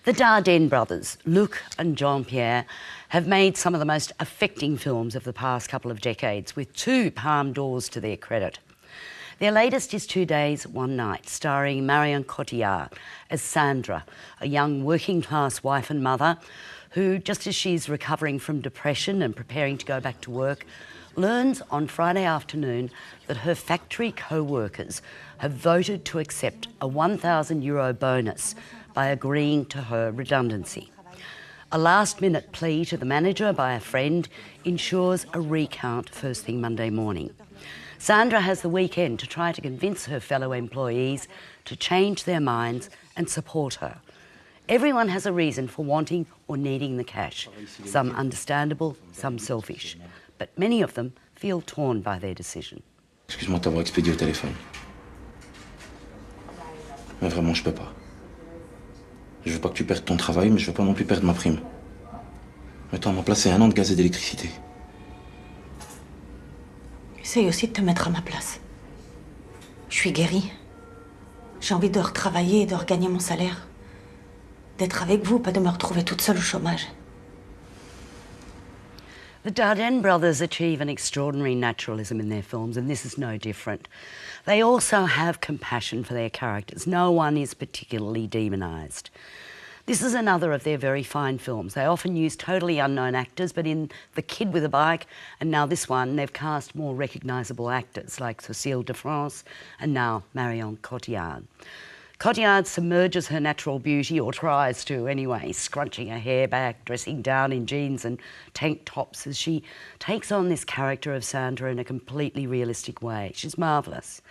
The Dardenne brothers, Luc and Jean-Pierre, have made some of the most affecting films of the past couple of decades, with 2 Palme d'Ors to their credit. Their latest is 2 Days, One Night, starring Marion Cotillard as Sandra, a young working-class wife and mother who, just as she's recovering from depression and preparing to go back to work, learns on Friday afternoon that her factory co-workers have voted to accept a €1,000 bonus by agreeing to her redundancy. A last-minute plea to the manager by a friend ensures a recount first thing Monday morning. Sandra has the weekend to try to convince her fellow employees to change their minds and support her. Everyone has a reason for wanting or needing the cash, some understandable, some selfish. But many of them feel torn by their decision. Excuse-moi de t'avoir expédié au téléphone. Mais vraiment, je peux pas. Je veux pas que tu perdes ton travail, mais je veux pas non plus perdre ma prime. Mets-toi à ma place, c'est 1 an de gaz et d'électricité. Essaye aussi de te mettre à ma place. Je suis guérie. J'ai envie de retravailler et de regagner mon salaire. D'être avec vous, pas de me retrouver toute seule au chômage. The Dardenne brothers achieve an extraordinary naturalism in their films, and this is no different. They also have compassion for their characters. No one is particularly demonised. This is another of their very fine films. They often use totally unknown actors, but in The Kid with a Bike and now this one, they've cast more recognisable actors like Cécile de France and now Marion Cotillard. Cotillard submerges her natural beauty, or tries to anyway, scrunching her hair back, dressing down in jeans and tank tops as she takes on this character of Sandra in a completely realistic way. She's marvellous.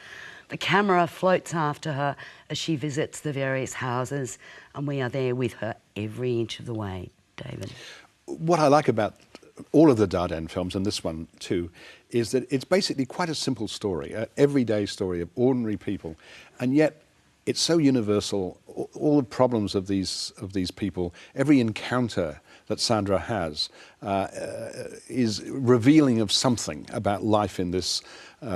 The camera floats after her as she visits the various houses, and we are there with her every inch of the way. David? What I like about all of the Dardenne films, and this one too, is that it's basically quite a simple story, an everyday story of ordinary people, and yet it's so universal. All the problems of these people, every encounter that Sandra has is revealing of something about life in this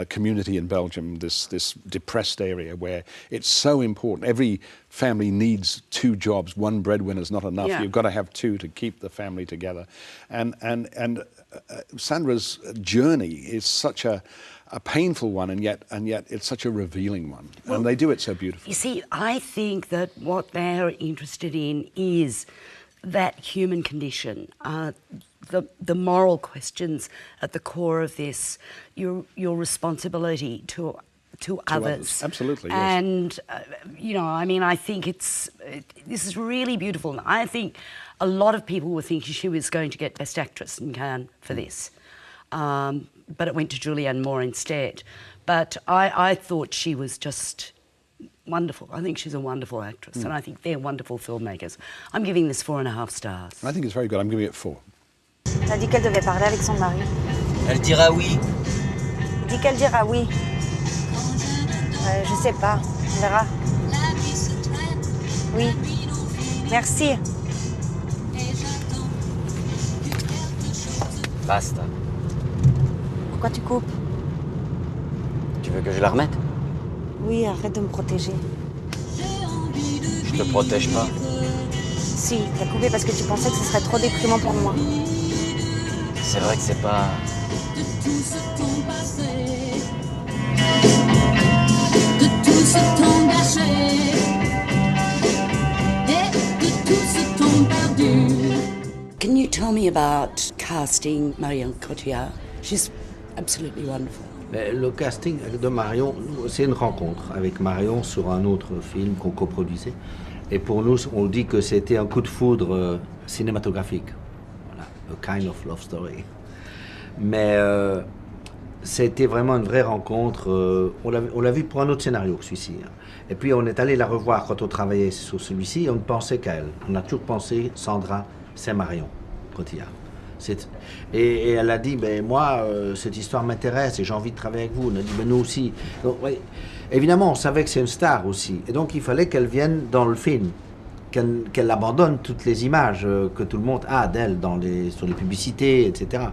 community in Belgium, this depressed area where it's so important. Every family needs 2 jobs. 1 breadwinner's not enough. Yeah. You've got to have 2 to keep the family together. And Sandra's journey is such a painful one, and yet it's such a revealing one. Well, and they do it so beautifully. You see, I think that what they're interested in is that human condition, the moral questions at the core of this, your responsibility to others. Absolutely, yes. And, you know, I mean, I think this is really beautiful. I think a lot of people were thinking she was going to get Best Actress in Cannes for this. But it went to Julianne Moore instead. But I thought she was just wonderful. I think she's a wonderful actress, and I think they're wonderful filmmakers. I'm giving this 4.5 stars. I think it's very good. I'm giving it 4. Elle a dit qu'elle devait parler avec son mari. Elle dira oui. Elle dit qu'elle dira oui. Je sais pas. On verra. Oui. Merci. Basta. Pourquoi tu coupes? Tu veux que je la remette? Oui, arrête de me protéger. Je te protège pas. Si, t'as coupé parce que tu pensais que ce serait trop déprimant pour moi. C'est vrai que c'est pas... De tout ce temps gâché et de tout ce temps perdu. Can you tell me about casting Marion Cotillard? She's absolutely wonderful. Le casting de Marion, c'est une rencontre avec Marion sur un autre film qu'on coproduisait. Et pour nous, on dit que c'était un coup de foudre cinématographique. Voilà, a kind of love story. Mais c'était vraiment une vraie rencontre. On l'a vu pour un autre scénario, celui-ci. Et puis on est allé la revoir quand on travaillait sur celui-ci et on ne pensait qu'à elle. On a toujours pensé, Sandra, c'est Marion Cotillard. Et elle a dit, ben, moi, cette histoire m'intéresse et j'ai envie de travailler avec vous. On a dit, ben, nous aussi. Donc, ouais, évidemment, on savait que c'est une star aussi. Et donc, il fallait qu'elle vienne dans le film, qu'elle abandonne toutes les images que tout le monde a d'elle sur les publicités, etc.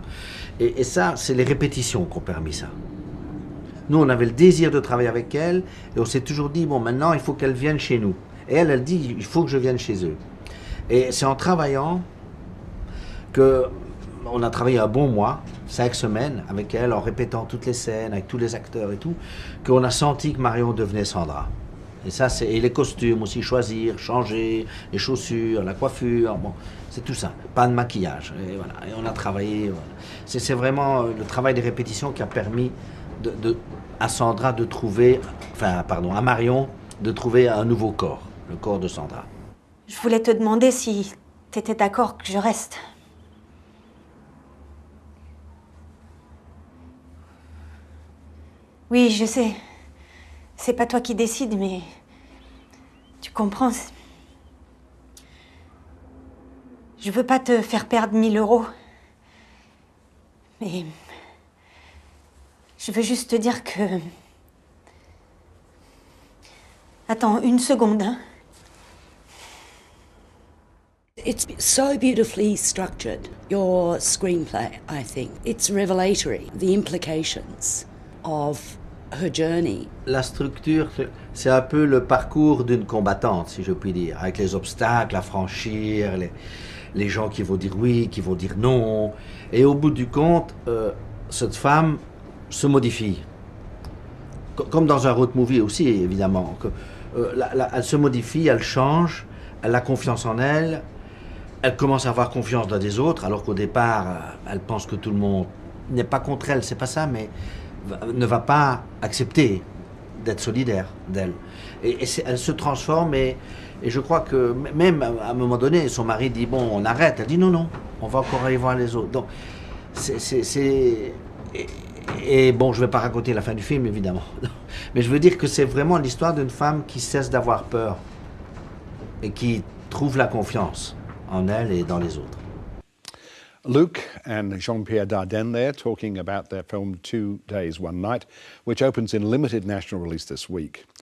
Et ça, c'est les répétitions qui ont permis ça. Nous, on avait le désir de travailler avec elle et on s'est toujours dit, bon, maintenant, il faut qu'elle vienne chez nous. Et elle dit, il faut que je vienne chez eux. Et c'est en travaillant que on a travaillé un bon mois, 5 semaines avec elle, en répétant toutes les scènes, avec tous les acteurs et tout, qu'on a senti que Marion devenait Sandra. Et ça, et les costumes aussi, choisir, changer, les chaussures, la coiffure, bon, c'est tout ça. Pas de maquillage. Et voilà. Et on a travaillé. Voilà. C'est vraiment le travail des répétitions qui a permis à Sandra de trouver, enfin, pardon, à Marion de trouver un nouveau corps, le corps de Sandra. Je voulais te demander si t'étais d'accord que je reste. Oui, je sais. C'est pas toi qui décides, mais tu comprends. Je veux pas te faire perdre 1000 €. Mais je veux juste te dire que... Attends, une seconde, hein. It's so beautifully structured, your screenplay, I think. It's revelatory, the implications of her journey. La structure, c'est un peu le parcours d'une combattante, si je puis dire, avec les obstacles à franchir, les gens qui vont dire oui, qui vont dire non. Et au bout du compte, cette femme se modifie. Comme dans un road movie aussi, évidemment. Elle se modifie, elle change, elle a confiance en elle, elle commence à avoir confiance dans les autres, alors qu'au départ, elle pense que tout le monde n'est pas contre elle, c'est pas ça, mais ne va pas accepter d'être solidaire d'elle. Et elle se transforme et je crois que même à un moment donné, son mari dit bon, on arrête. Elle dit non, non, on va encore aller voir les autres. Donc, et bon, je ne vais pas raconter la fin du film, évidemment. Mais je veux dire que c'est vraiment l'histoire d'une femme qui cesse d'avoir peur et qui trouve la confiance en elle et dans les autres. Luc and Jean-Pierre Dardenne there talking about their film 2 Days, 1 Night, which opens in limited national release this week.